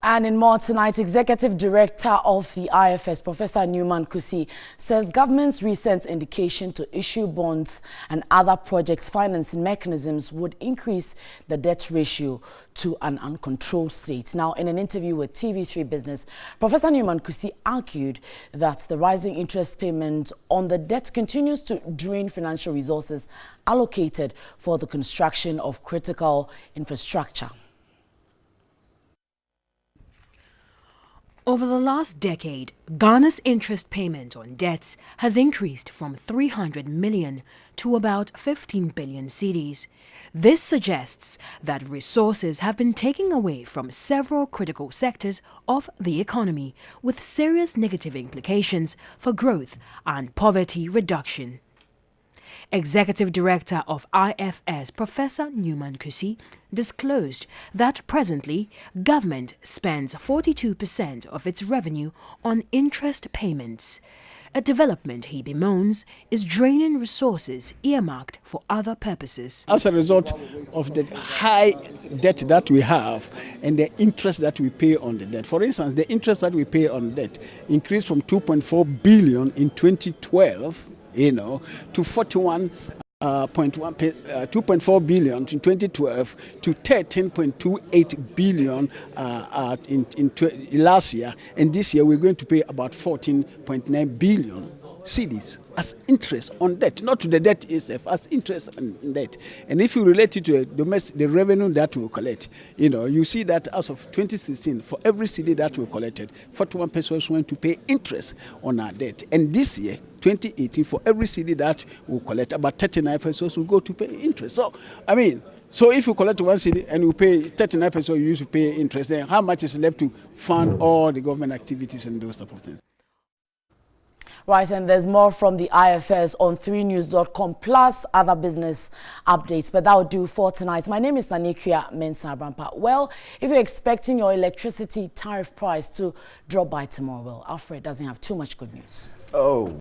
And in more tonight, Executive Director of the IFS, Professor Newman Kusi, says government's recent indication to issue bonds and other projects financing mechanisms would increase the debt ratio to an uncontrolled state. Now, in an interview with TV3 Business, Professor Newman Kusi argued that the rising interest payment on the debt continues to drain financial resources allocated for the construction of critical infrastructure. Over the last decade, Ghana's interest payment on debts has increased from 300 million to about 15 billion cedis. This suggests that resources have been taken away from several critical sectors of the economy, with serious negative implications for growth and poverty reduction. Executive Director of IFS, Professor Newman Kusi, disclosed that presently government spends 42% of its revenue on interest payments. A development he bemoans is draining resources earmarked for other purposes. As a result of the high debt that we have and the interest that we pay on the debt. For instance, the interest that we pay on debt increased from 2.4 billion in 2012 to 2.4 billion in 2012 to 13.28 billion in last year, and this year we're going to pay about 14.9 billion cedis as interest on debt, not to the debt itself, as interest on debt. And if you relate it to the revenue that we collect, you see that as of 2016, for every cedi that we collected, 41 pesos went to pay interest on our debt. And this year, 2018, for every cedi that we collect, about 39 pesos will go to pay interest. So if you collect one cedi and you pay 39 pesos, you used to pay interest, then how much is left to fund all the government activities and those type of things? Right, and there's more from the IFS on 3news.com, plus other business updates. But that will do for tonight. My name is Nanikia Mensah-Brampa. Well, if you're expecting your electricity tariff price to drop by tomorrow, well, Alfred doesn't have too much good news. Oh.